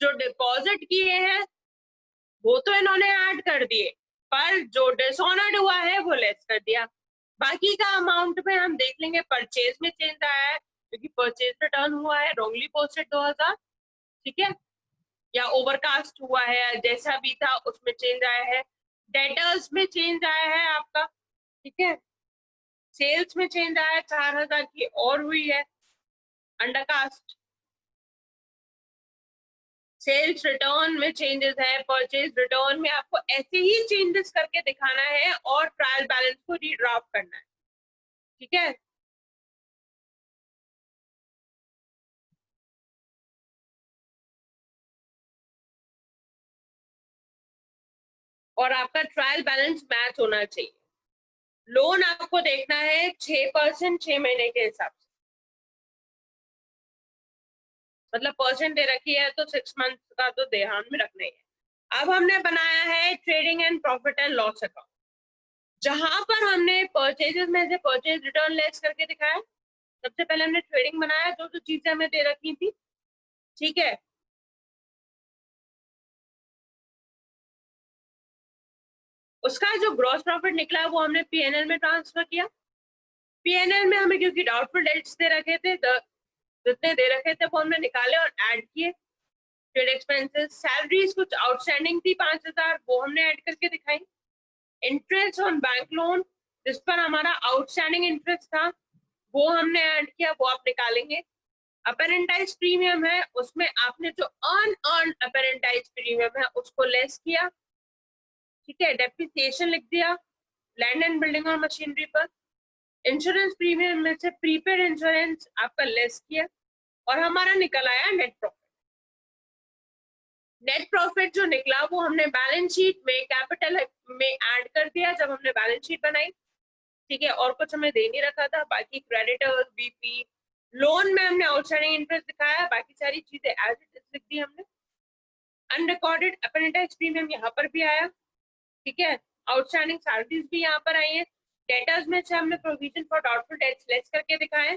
जो डिपॉजिट किए हैं वो तो इन्होंने ऐड कर दिए, पर जो डिसऑनर्ड हुआ है वो लेस कर दिया। बाकी का अमाउंट में हम देख लेंगे। परचेज में चेंज आया है क्योंकि परचेज रिटर्न हुआ है रॉन्गली पोस्टेड 2000, ठीक है, या ओवरकास्ट हुआ है, जैसा भी था उसमें चेंज आया है। डेटर्स में चेंज आया है आपका, ठीक है। सेल्स में चेंज आया है, 4000 की और हुई है अंडरकास्ट। सेल्स रिटर्न में चेंजेस है, परचेज रिटर्न में आपको ऐसे ही चेंजेस करके दिखाना है और ट्रायल बैलेंस को रीड्राफ्ट करना है, ठीक है। और आपका ट्रायल बैलेंस मैच होना चाहिए। लोन आपको देखना है 6% 6 महीने के हिसाब से, मतलब परसेंट दे रखी है तो 6 मंथ का तो ध्यान में रखना ही है। अब हमने बनाया है trading and profit and loss account, जहां पर हमने परचेजेस में से परचेज रिटर्न लेस करके दिखाया। सबसे पहले हमने ट्रेडिंग बनाया, जो जो चीजें हमें दे रखी थी, ठीक है। उसका जो ग्रॉस प्रॉफिट निकला वो हमने पीएनएल में ट्रांसफर किया। पीएनएल में हमें क्योंकि डाउटफुल डेट्स दे रखे थे, जितने दे रखे थे वो हमने निकाले और ऐड किए। ट्रेड एक्सपेंसेस, सैलरीज कुछ आउटस्टैंडिंग थी 5000, वो हमने ऐड करके दिखाई। इंटरेस्ट ऑन बैंक लोन, जिस पर हमारा आउटस्टैंडिंग इंटरेस्ट था, वो हमने ऐड किया, वो आप निकालेंगे। अपेरेंटाइज प्रीमियम है, उसमें आपने जो अर्न अपेरेंटाइज प्रीमियम है उसको लेस किया, ठीक है। डेप्रिसिएशन लिख दिया लैंड एंड बिल्डिंग और मशीनरी पर। इंश्योरेंस प्रीमियम में से प्रीपेड इंश्योरेंस आपका लेस किया और हमारा निकल आया नेट प्रॉफिट। नेट प्रॉफिट जो निकला वो हमने बैलेंस शीट में कैपिटल में ऐड कर दिया जब हमने बैलेंस शीट बनाई, ठीक है। और कुछ हमें दे नहीं रखा था। बाकी क्रेडिटर्स, बीपी, लोन में हमने आउटस्टैंडिंग इंटरेस्ट दिखाया, बाकी सारी चीजें एज इट इज लिख दी हमने। अनरिकॉर्डेड अपेरेंटाइज प्रीमियम यहाँ पर भी आया, ठीक है। आउटस्टैंडिंग सैलरीज भी यहाँ पर आई है। डेटर्स में से हमने provision for doubtful dates less करके दिखाए,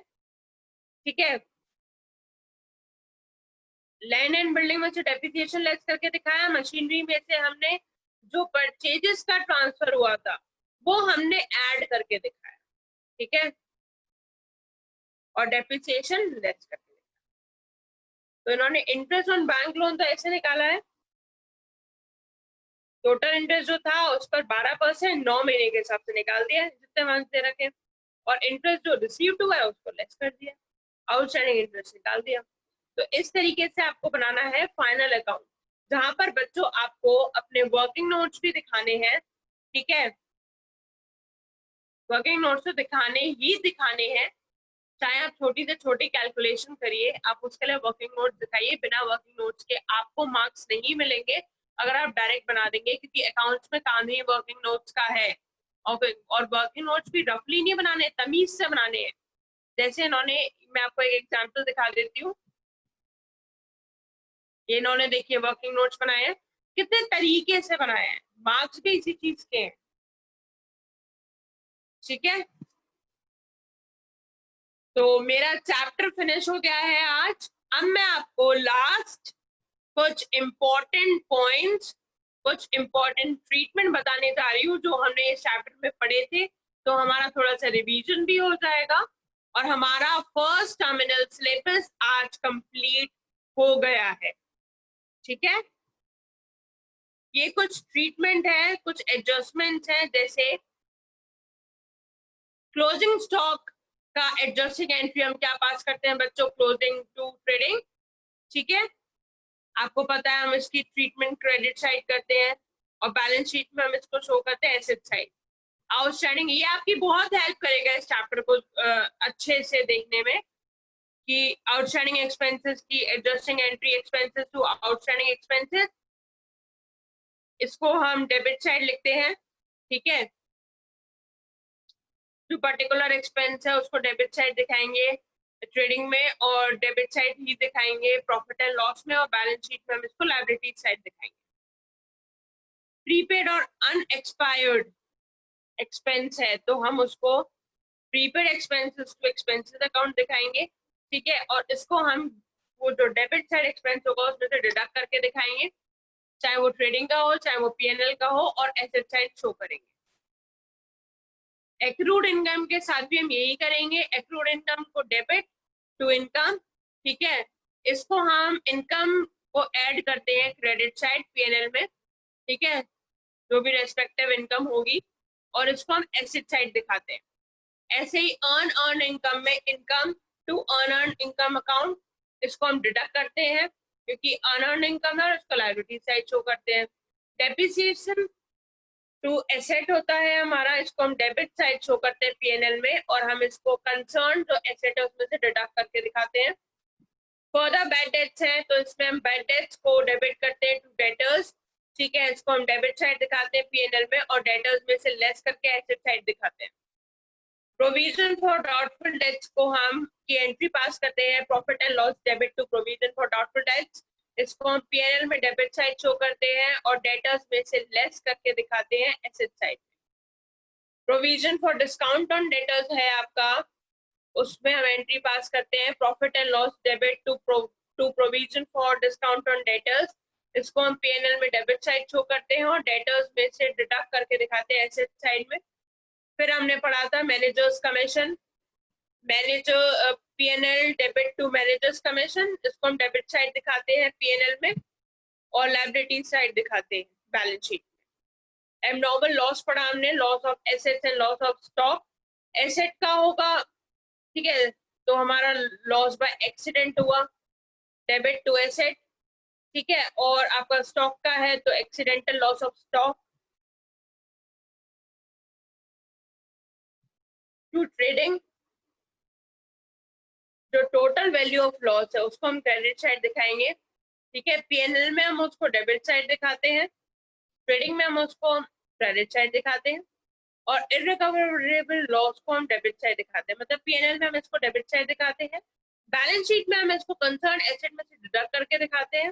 ठीक है। लैंड एंड बिल्डिंग में से डेप्रिसिएशन लेस करके दिखाया। मशीनरी में से हमने जो परचेजेस का ट्रांसफर हुआ था वो हमने ऐड करके दिखाया, ठीक है, और डेप्रिसिएशन लेस करके दिखाया। तो इन्होंने इंटरेस्ट ऑन बैंक लोन तो ऐसे निकाला है, टोटल इंटरेस्ट जो था उस पर 12% 9 महीने के हिसाब से निकाल दिया है जितने मंथ दे रखे, और इंटरेस्ट जो रिसीव्ड हुआ है उसको लेस कर दिया, आउटस्टैंडिंग इंटरेस्ट निकाल दिया। तो इस तरीके से आपको बनाना है फाइनल अकाउंट, जहां पर बच्चों आपको अपने वर्किंग नोट्स भी दिखाने हैं, ठीक है। वर्किंग नोट्स तो दिखाने ही दिखाने हैं, चाहे आप छोटी से छोटी कैलकुलेशन करिए, आप उसके लिए वर्किंग नोट्स दिखाइए। बिना वर्किंग नोट्स के आपको मार्क्स नहीं मिलेंगे अगर आप डायरेक्ट बना देंगे, क्योंकि अकाउंट्स में काम ही वर्किंग नोट्स का है। और वर्किंग नोट्स भी रफली नहीं बनाने, तमीज से बनाने हैं। जैसे इन्होंने, मैं आपको एक एग्जांपल दिखा देती हूँ। ये इन्होंने देखिए वर्किंग नोट्स बनाए हैं, कितने तरीके से बनाए हैं, मार्क्स भी इसी चीज के हैं, ठीक है। तो मेरा चैप्टर फिनिश हो गया है आज। अब मैं आपको लास्ट कुछ इम्पोर्टेंट पॉइंट्स, कुछ इम्पोर्टेंट ट्रीटमेंट बताने जा रही हूँ जो हमने इस चैप्टर में पढ़े थे। तो हमारा थोड़ा सा रिवीजन भी हो जाएगा और हमारा फर्स्ट टर्मिनल सिलेबस आज कंप्लीट हो गया है, ठीक है। ये कुछ ट्रीटमेंट है, कुछ एडजस्टमेंट है, जैसे क्लोजिंग स्टॉक का एडजस्टिंग एंट्री हम क्या पास करते हैं बच्चों, क्लोजिंग टू ट्रेडिंग, ठीक है। आपको पता है हम इसकी ट्रीटमेंट क्रेडिट साइड करते हैं और बैलेंस शीट में हम इसको शो करते हैं एसेट साइड। आउटस्टैंडिंग, ये आपकी बहुत हेल्प करेगा इस चैप्टर को अच्छे से देखने में, कि आउटस्टैंडिंग एक्सपेंसेस की adjusting entry expenses to outstanding expenses, इसको हम डेबिट साइड लिखते हैं, ठीक है। जो पर्टिकुलर एक्सपेंस है उसको डेबिट साइड दिखाएंगे ट्रेडिंग में, और डेबिट साइड ही दिखाएंगे प्रॉफिट एंड लॉस में, और बैलेंस शीट में हम इसको लायबिलिटी साइड दिखाएंगे। प्रीपेड और अनएक्सपायर्ड एक्सपेंस है तो हम उसको prepaid expenses to expenses account दिखाएंगे, ठीक है। और इसको हम वो जो डेबिट साइड एक्सपेंस होगा उसमें से डिडक्ट करके दिखाएंगे, चाहे वो ट्रेडिंग का हो चाहे वो पीएनएल का हो, और एसेट साइड शो करेंगे। एक्रूड इनकम के साथ भी हम यही करेंगे, एक्रूड इनकम को डेबिट टू इनकम, ठीक है, इसको हम इनकम को ऐड करते हैं क्रेडिट साइड पीएनएल में, ठीक है, जो भी रेस्पेक्टिव इनकम होगी, और इसको हम एसेट साइड दिखाते हैं। ऐसे ही अर्न इनकम में income to earn income account, इसको हम डिडक्ट करते हैं क्योंकि अर्न इनकम है और इसको लायबिलिटी साइड शो करते हैं। डेप्रिसिएशन टू एसेट होता है हमारा, इसको हम डेबिट साइड शो करते हैं पीएनएल में, और हम इसको कंसर्न जो एसेट है उसमें से डिडक्ट करके दिखाते हैं। फर्दर बैड डेट्स है तो इसमें हम बैड डेट्स को डेबिट करते हैं टू डेटर्स, ठीक है, इसको हम डेबिट साइड दिखाते हैं पीएनएल में, और डेटर्स में से लेस करके एसेट साइड दिखाते हैं। प्रोविजन फॉर डाउटफुल डेट्स को हम की एंट्री पास करते हैं profit and loss debit to provision for doubtful debts, इसको हम पीएनएल में डेबिट साइड शो करते हैं और डेटर्स में से लेस करके दिखाते हैं asset side. Provision for discount on debtors है आपका, उसमें हम एंट्री पास करते हैं profit and loss debit to provision for discount on debtors, इसको हम पीएनएल में डेबिट साइड शो करते हैं और डेटर्स में से डिडक्ट करके दिखाते हैं एसेट साइड में। फिर हमने पढ़ा था managers commission, manager PNL debit to managers commission, इसको हम डेबिट साइड दिखाते हैं पीएनएल में और लायबिलिटी साइड दिखाते हैं बैलेंस शीट में। एबनॉर्मल लॉस पढ़ा हमने, loss of assets and loss of stock. Asset का होगा, ठीक है, तो हमारा लॉस बाय एक्सीडेंट हुआ, डेबिट टू एसेट, ठीक है, और आपका स्टॉक का है तो accidental loss of stock to trading. जो टोटल वैल्यू ऑफ लॉस है उसको हम क्रेडिट साइड दिखाएंगे, ठीक है, पीएनएल में हम उसको डेबिट साइड दिखाते हैं, ट्रेडिंग में हम उसको क्रेडिट साइड दिखाते हैं, और इररिकवरेबल लॉस को हम डेबिट साइड दिखाते हैं, मतलब पीएनएल में हम इसको डेबिट साइड दिखाते हैं, बैलेंस शीट में हम इसको कंसर्न एसेट में से डिडक्ट करके दिखाते हैं,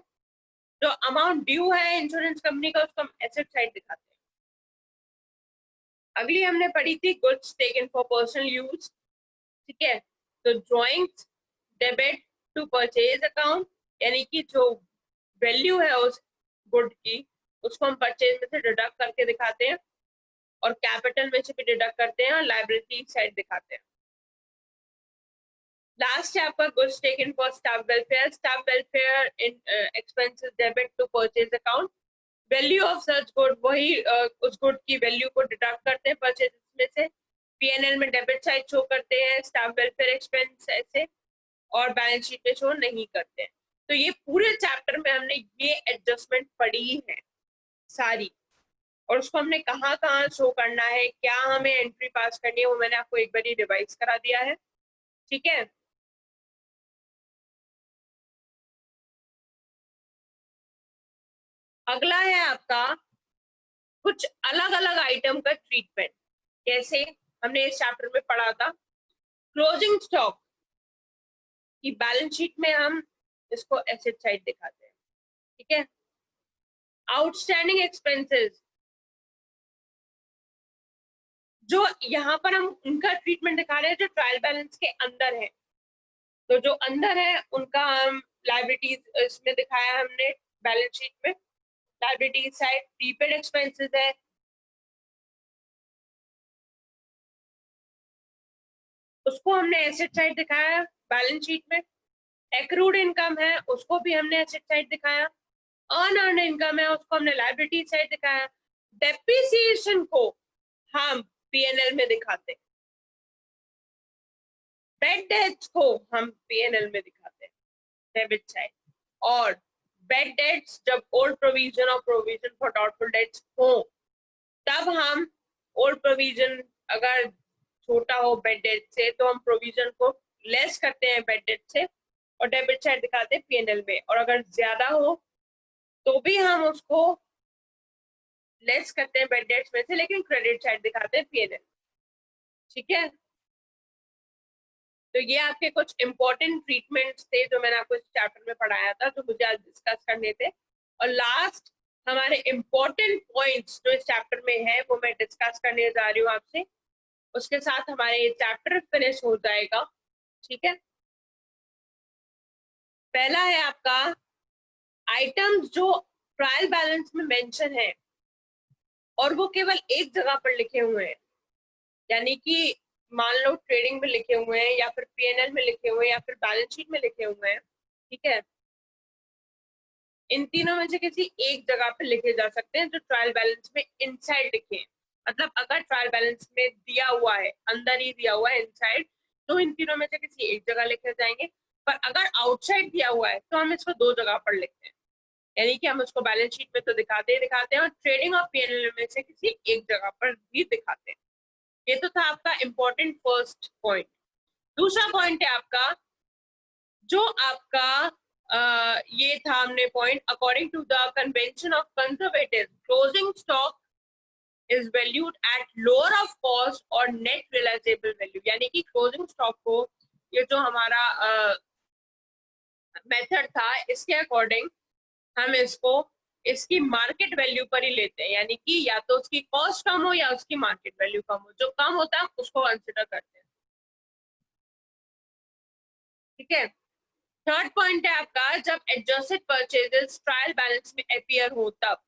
जो अमाउंट ड्यू है इंश्योरेंस कंपनी का उसको हम एसेट साइड दिखाते हैं। अगली हमने पढ़ी थी goods taken for personal use, ठीक है, तो drawings debit to purchase account, यानी कि जो वैल्यू है उस गुड की उसको हम परचेज में से डिडक्ट करके दिखाते हैं, और कैपिटल में से भी डिडक्ट करते हैं और लायबिलिटी साइड दिखाते हैं। लास्ट है आपका goods taken for staff welfare in expenses debit to purchase account, value of such good, वही उस गुड की वैल्यू को डिडक्ट करते हैं परचेज में से, पीएनएल में डेबिट साइड शो करते हैं, स्टाफ वेलफेयर एक्सपेंस ऐसे, और बैलेंस शीट में शो नहीं करते हैं। तो ये पूरे चैप्टर में हमने ये एडजस्टमेंट पढ़ी है सारी, और उसको हमने कहाँ कहाँ शो करना है, क्या हमें एंट्री पास करनी है, वो मैंने आपको एक बार रिवाइज करा दिया है, ठीक है। अगला है आपका कुछ अलग अलग आइटम का ट्रीटमेंट, कैसे हमने इस चैप्टर में पढ़ा था, क्लोजिंग स्टॉक की बैलेंस शीट में हम इसको एसेट साइड दिखाते हैं, ठीक है। आउटस्टैंडिंग एक्सपेंसेस, जो यहाँ पर हम उनका ट्रीटमेंट दिखा रहे हैं जो ट्रायल बैलेंस के अंदर है, तो जो अंदर है उनका हम लायबिलिटीज इसमें दिखाया हमने बैलेंस शीट में, लायबिलिटी साइड प्रीपेड एक्सपेंसेस है, उसको हमने एसेट साइड दिखाया बैलेंस शीट में। एक्रूड इनकम है उसको भी हमने एसेट साइड दिखाया, अनअर्न्ड इनकम है उसको हमने लायबिलिटी साइड दिखाया, डेप्रिसिएशन को हम पीएनएल में दिखाते हैं, बैड डेट्स को हम पीएनएल में दिखाते हैं डेबिट साइड, और बैड डेट्स जब ओल्ड प्रोविजन और प्रोविजन फॉर डाउटफुल डेट्स हो तब हम ओल्ड प्रोविजन अगर छोटा हो बैड डेट से तो हम प्रोविजन को लेस करते हैं बैड डेट से और डेबिट साइड दिखाते हैं पीएनएल में, और अगर ज्यादा हो तो भी हम उसको लेस करते हैं बैड डेट्स में से, लेकिन क्रेडिट साइड दिखाते हैं पीएनएल, ठीक है। तो ये आपके कुछ इंपॉर्टेंट ट्रीटमेंट्स थे जो मैंने आपको इस चैप्टर में पढ़ाया था, जो मुझे आज डिस्कस करने थे, और लास्ट हमारे इंपॉर्टेंट पॉइंट्स जो इस चैप्टर में है वो मैं डिस्कस करने जा रही हूँ आपसे, उसके साथ हमारे ये चैप्टर फिनिश हो जाएगा, ठीक है। पहला है आपका आइटम्स जो ट्रायल बैलेंस में मेंशन है और वो केवल एक जगह पर लिखे हुए हैं, यानी कि मान लो ट्रेडिंग में लिखे हुए हैं या फिर पीएनएल में लिखे हुए हैं या फिर बैलेंस शीट में लिखे हुए हैं, ठीक है। इन तीनों में से किसी एक जगह पे लिखे जा सकते हैं जो ट्रायल बैलेंस में इनसाइड लिखे हैं। मतलब अगर ट्रायल बैलेंस में दिया हुआ है, अंदर ही दिया हुआ है इनसाइड, तो इन तीनों में से किसी एक जगह लिखे जाएंगे। पर अगर आउटसाइड दिया हुआ है तो हम इसको दो जगह पर लिखते हैं, यानी कि हम उसको बैलेंस शीट में तो दिखाते हैं और ट्रेडिंग और पीएनएल में से किसी एक जगह पर भी दिखाते हैं। ये तो था आपका इंपॉर्टेंट फर्स्ट पॉइंट। दूसरा पॉइंट है आपका जो आपका ये था हमने point, according to the convention of conservative closing stock is valued at lower of cost और नेट रियलाइजेबल वैल्यू, यानी कि क्लोजिंग स्टॉक को, ये जो हमारा मेथड था, इसके अकॉर्डिंग हम इसको इसकी मार्केट वैल्यू पर ही लेते हैं, यानी कि या तो उसकी कॉस्ट कम हो या उसकी मार्केट वैल्यू कम हो, जो कम होता है उसको कंसिडर करते हैं, ठीक है। थर्ड पॉइंट है आपका जब एडजस्टेड परचेजेस ट्रायल बैलेंस में अपीयर हो तब,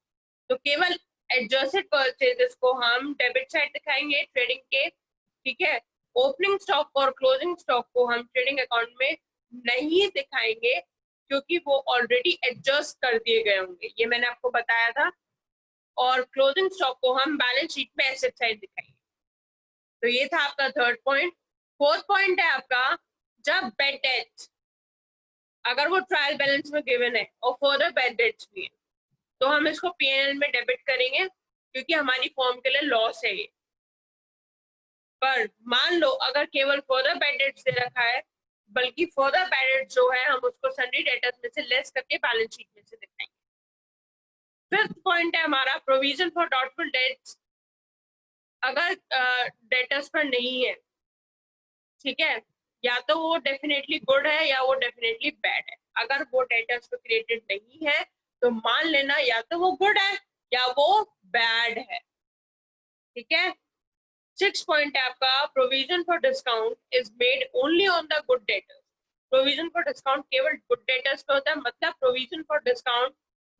तो केवल एडजस्टेड परचेजेस को हम डेबिट साइड दिखाएंगे ट्रेडिंग के, ठीक है। ओपनिंग स्टॉक और क्लोजिंग स्टॉक को हम ट्रेडिंग अकाउंट में नहीं दिखाएंगे क्योंकि वो ऑलरेडी एडजस्ट कर दिए गए होंगे, ये मैंने आपको बताया था। और क्लोजिंग स्टॉक को हम बैलेंस शीट में एसेट साइड दिखाएंगे। तो ये था आपका थर्ड पॉइंट। फोर्थ पॉइंट है आपका जब बेड डेट्स, अगर वो ट्रायल बैलेंस में गिवन है और फर्दर बेड डेट्स भी है, तो हम इसको पीएनएल में डेबिट करेंगे क्योंकि हमारी फॉर्म के लिए लॉस है ये। पर मान लो अगर केवल फर्दर बेड डेट्स दे रखा है, बल्कि फर्दर बेड डेट्स जो है हम उसको सन्डी डेटर्स में से लेस करके बैलेंस शीट में से दिखाएंगे। फिफ्थ पॉइंट है हमारा प्रोविजन फॉर डाउटफुल डेट्स, अगर डेटर्स पर नहीं है, ठीक है, या तो वो डेफिनेटली गुड है या वो डेफिनेटली बैड है। अगर वो डेटर्स पे क्रिएटेड नहीं है तो मान लेना या तो वो गुड है या वो बैड है, ठीक है। सिक्स पॉइंट है आपका provision for discount is made only on the good debtors, provision for discount केवल गुड डेटर्स पे होता है। मतलब प्रोविजन फॉर डिस्काउंट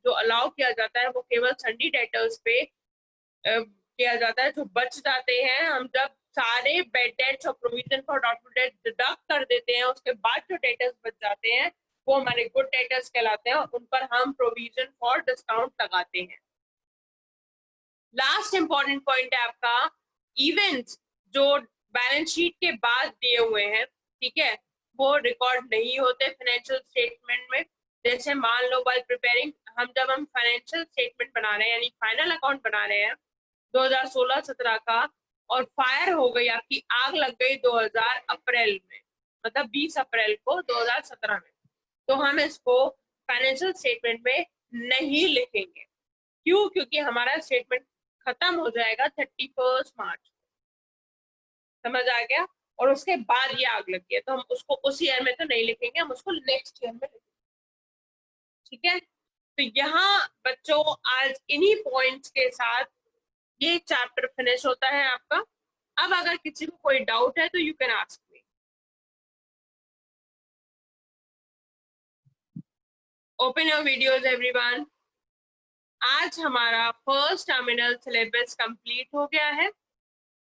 जो अलाउ किया जाता है वो केवल सन्डी डेटर्स पे किया जाता है, जो बच जाते हैं। हम जब सारे बेड डेट्स और provision for doubtful debt deduct कर देते हैं, उसके बाद जो डेटर्स बच जाते हैं वो हमारे गुड डेटर्स कहलाते हैं और उन पर हम प्रोविजन फॉर डिस्काउंट लगाते हैं। लास्ट इंपॉर्टेंट पॉइंट है आपका इवेंट्स जो बैलेंस शीट के बाद दिए हुए हैं, ठीक है, वो रिकॉर्ड नहीं होते फाइनेंशियल स्टेटमेंट में। जैसे मान लो व्हाइल प्रिपेयरिंग, जब हम फाइनेंशियल स्टेटमेंट बना रहे हैं यानी फाइनल अकाउंट बना रहे हैं 2016-17 का, और फायर हो गई, आपकी आग लग गई 2000 अप्रैल में, मतलब 20 अप्रैल को 2017 में, तो हम इसको फाइनेंशियल स्टेटमेंट में नहीं लिखेंगे। क्यों? क्योंकि हमारा स्टेटमेंट खत्म हो जाएगा 31 मार्च, समझ आ गया। और उसके बाद ये आग लगी है तो हम उसको उस ईयर में तो नहीं लिखेंगे, हम उसको नेक्स्ट ईयर में लिखेंगे, ठीक है। तो यहाँ बच्चों आज इन्हीं पॉइंट्स के साथ ये चैप्टर फिनिश होता है आपका। अब अगर किसी को कोई डाउट है तो you can ask me. Open your videos everyone. आज हमारा फर्स्ट टर्मिनल सिलेबस कंप्लीट हो गया है,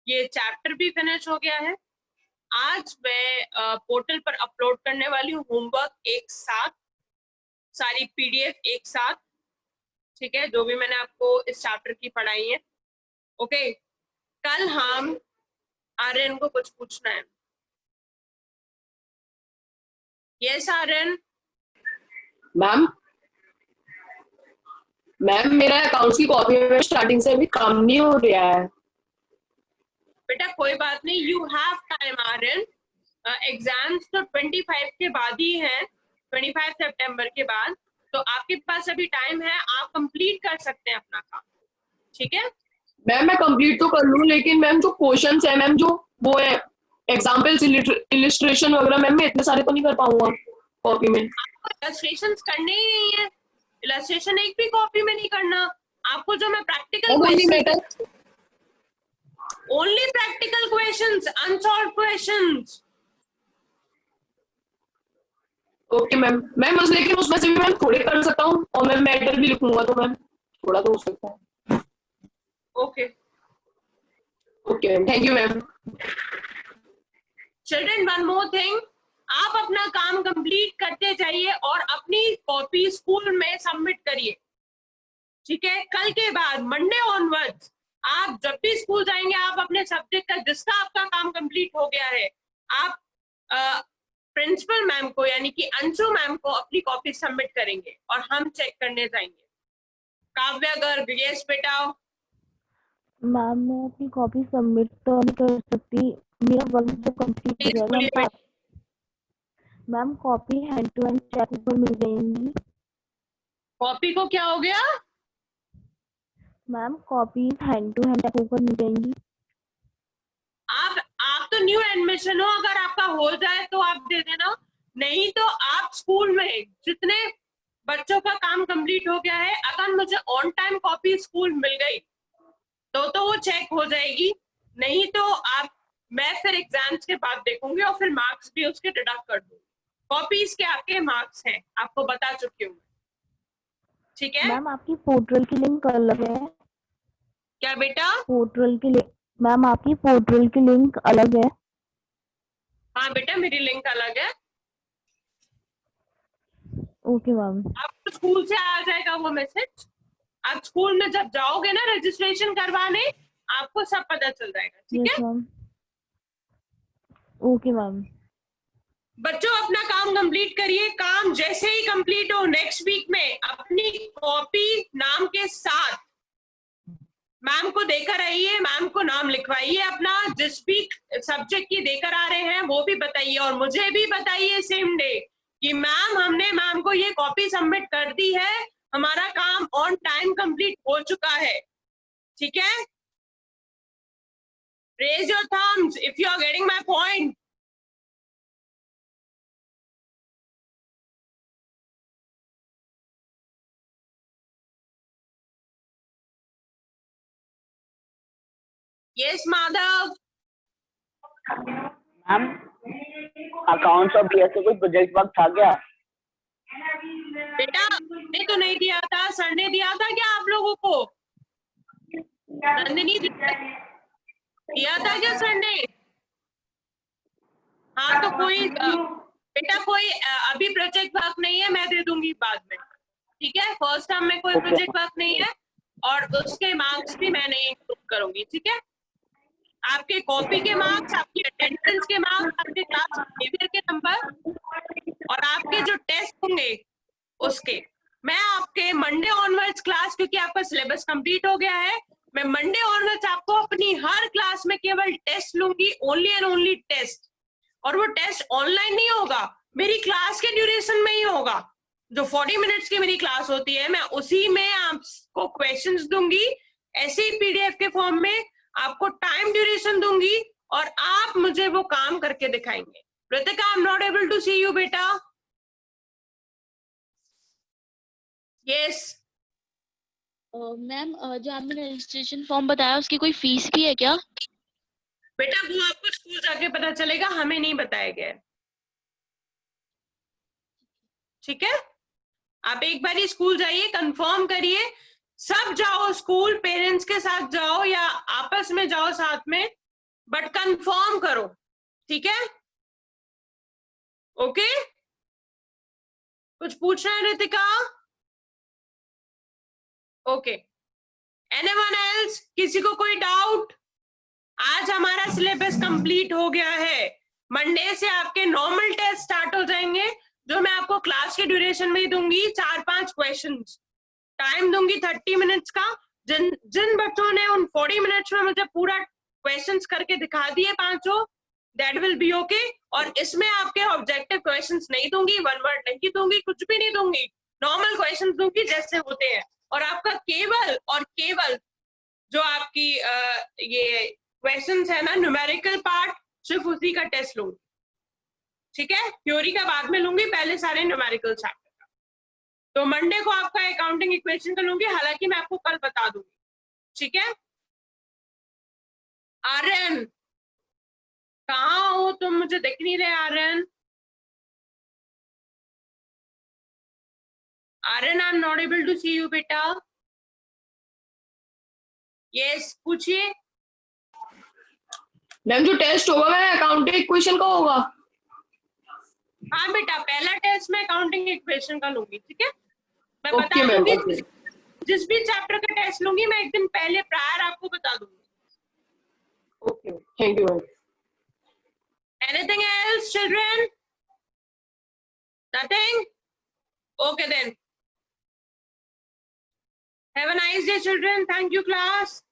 ये चैप्टर भी फिनिश हो गया है। आज मैं पोर्टल पर अपलोड करने वाली हूँ होमवर्क एक साथ, सारी पीडीएफ एक साथ, ठीक है, जो भी मैंने आपको इस चैप्टर की पढ़ाई है। ओके, कल हम आर्यन को कुछ पूछना है। यस आर्यन। मैम मेरा अकाउंट्स की कॉपी में स्टार्टिंग से अभी काम नहीं हो रहा है। बेटा कोई बात नहीं, you have time Aryan. Exams तो 25 के बाद ही हैं, 25 सितंबर के बाद, तो आपके पास अभी टाइम है, आप कंप्लीट कर सकते हैं अपना काम, ठीक है। मैम मैं कंप्लीट तो कर लूँ, लेकिन मैम जो क्वेश्चंस है मैम, जो वो है एग्जाम्पल्स, इलिस्ट्रेशन वगैरह, मैम मैं इतने सारे तो नहीं कर पाऊंगा कॉपी में। आपको इलस्ट्रेशन करने ही नहीं है, इलस्ट्रेशन एक भी कॉपी में नहीं करना। आपको जो मैं practical question, only practical questions, unsolved questions. Okay ma'am. Ma'am बस लेकिन उसमें से भी मैम थोड़े कर सकता हूँ, और मैम मैटर भी लिखूंगा तो मैम थोड़ा तो हो सकता है। Okay okay ma'am, thank you ma'am. Children, one more thing, आप अपना काम कंप्लीट करते जाइए और अपनी कॉपी स्कूल में सबमिट करिए। ठीक है, कल के बाद मंडे ऑनवर्ड्स आप जब भी स्कूल जाएंगे, आप अपने सब्जेक्ट का जिसका आपका काम कंप्लीट हो गया है, आप प्रिंसिपल मैम को यानी कि अंशु मैम को अपनी कॉपी सबमिट करेंगे और हम चेक करने जाएंगे। काव्या गर्ग, यस बेटा। मैम मैं अपनी कॉपी सबमिट तो नहीं कर सकती, मेरा वर्क तो कंप्लीट हो प्लीज जाएगा। बोलिए बेटा। Ma'am copy hand to hand check पर मिल जाएंगी। कॉपी को क्या हो गया? Ma'am copy hand to hand check पर मिल जाएंगी। आप तो न्यू एडमिशन हो, अगर आपका हो जाए तो आप दे देना, नहीं तो आप स्कूल में जितने बच्चों का काम कंप्लीट हो गया है, अगर मुझे ऑन टाइम कॉपी स्कूल मिल गई तो वो चेक हो जाएगी, नहीं तो आप, मैं फिर एग्जाम्स के बाद देखूंगी और फिर मार्क्स भी उसके डिडक्ट कर दूंगी। कॉपीज के आपके मार्क्स हैं, आपको बता चुकी हूँ। ठीक है? मैम आपकी पोर्टल की लिंक अलग है। क्या बेटा? पोर्टल की लिंक, मैम आपकी पोर्टल की लिंक अलग है। हाँ बेटा, मेरी लिंक अलग है। Okay ma'am. आपको स्कूल से आ जाएगा वो मैसेज। आप स्कूल में जब जाओगे ना रजिस्ट्रेशन करवाने, आपको सब पता चल जाएगा। ठीक यस है? मैम। Okay ma'am. बच्चों अपना काम कंप्लीट करिए। काम जैसे ही कंप्लीट हो नेक्स्ट वीक में अपनी कॉपी नाम के साथ मैम को देकर आइए, मैम को नाम लिखवाइए अपना, जिस भी सब्जेक्ट की देकर आ रहे हैं वो भी बताइए, और मुझे भी बताइए सेम डे कि मैम हमने मैम को ये कॉपी सबमिट कर दी है, हमारा काम ऑन टाइम कंप्लीट हो चुका है। ठीक है? Raise your thumbs if you are getting my point. Yes, Madhav. Ma'am accounts और बीएस से कोई प्रोजेक्ट वर्क था क्या? बेटा ने तो नहीं दिया था, सर ने दिया था क्या आप लोगों को? नंदिनी दिया था क्या सर ने? हाँ तो कोई बेटा कोई अभी प्रोजेक्ट वर्क नहीं है, मैं दे दूंगी बाद में। ठीक है? फर्स्ट टर्म में कोई प्रोजेक्ट वर्क नहीं है और उसके मार्क्स भी मैं नहीं इंक्लूड करूंगी। ठीक है? आपके कॉपी के मार्क्स, आपकी अटेंडेंस के मार्क्स, आपके क्लास बिहेवियर के नंबर और आपके जो टेस्ट होंगे उसके, मैं आपके मंडे ऑनवर्ड्स क्लास, क्योंकि आपका सिलेबस कंप्लीट हो गया है, मैं मंडे ऑनवर्ड्स आपको अपनी हर क्लास में केवल टेस्ट लूंगी, ओनली एंड ओनली टेस्ट। और वो टेस्ट ऑनलाइन नहीं होगा, मेरी क्लास के ड्यूरेशन में ही होगा। जो 40 मिनट्स की मेरी क्लास होती है, मैं उसी में आपको क्वेश्चंस दूंगी, ऐसे ही पीडीएफ के फॉर्म में आपको टाइम ड्यूरेशन दूंगी और आप मुझे वो काम करके दिखाएंगे। Ritika, I'm not able to see you बेटा। यस मैम जो आपने रजिस्ट्रेशन फॉर्म बताया उसकी कोई फीस भी है क्या? बेटा, वो आपको स्कूल जाके पता चलेगा, हमें नहीं बताया गया है। ठीक है? आप एक बार ही स्कूल जाइए, कंफर्म करिए, सब जाओ स्कूल, पेरेंट्स के साथ जाओ या आपस में जाओ साथ में, बट कंफर्म करो। ठीक है? ओके? कुछ पूछना है रितिका? Okay, anyone else? किसी को कोई डाउट? आज हमारा सिलेबस कंप्लीट हो गया है, मंडे से आपके नॉर्मल टेस्ट स्टार्ट हो जाएंगे, जो मैं आपको क्लास के ड्यूरेशन में ही दूंगी। 4-5 क्वेश्चंस, टाइम दूंगी 30 मिनट्स का। जिन बच्चों ने उन 40 मिनट्स में मुझे पूरा क्वेश्चंस करके दिखा दिए पांचों, दैट विल बी ओके। और इसमें आपके ऑब्जेक्टिव क्वेश्चंस नहीं दूंगी, वन वर्ड नहीं दूंगी, कुछ भी नहीं दूंगी, नॉर्मल क्वेश्चंस दूंगी जैसे होते हैं। और आपका केवल और केवल जो आपकी ये क्वेश्चंस है ना, न्यूमेरिकल पार्ट, सिर्फ उसी का टेस्ट लूंगी। ठीक है? थ्योरी का बाद में लूंगी, पहले सारे न्यूमेरिकल चैप्टर का। तो मंडे को आपका अकाउंटिंग इक्वेशन का लूंगी, हालांकि मैं आपको कल बता दूंगी। ठीक है? आर्यन, कहाँ हो तुम? मुझे दिख नहीं रहे Aryan. Aryan, I'm not able to see you, beta. Yes, पूछिए. मैम जो टेस्ट होगा मैं अकाउंटिंग इक्वेशन का होगा. हाँ बेटा, पहला टेस्ट मैं अकाउंटिंग इक्वेशन का लूंगी, ठीक है. मैं Okay, बता ma'am, दूंगी. okay. जिस भी चैप्टर का टेस्ट लूंगी मैं एक दिन पहले प्रायर आपको बता दूंगी. Okay, thank you ma'am. Anything else, children? Nothing? Okay then. Have a nice day, children. Thank you, class.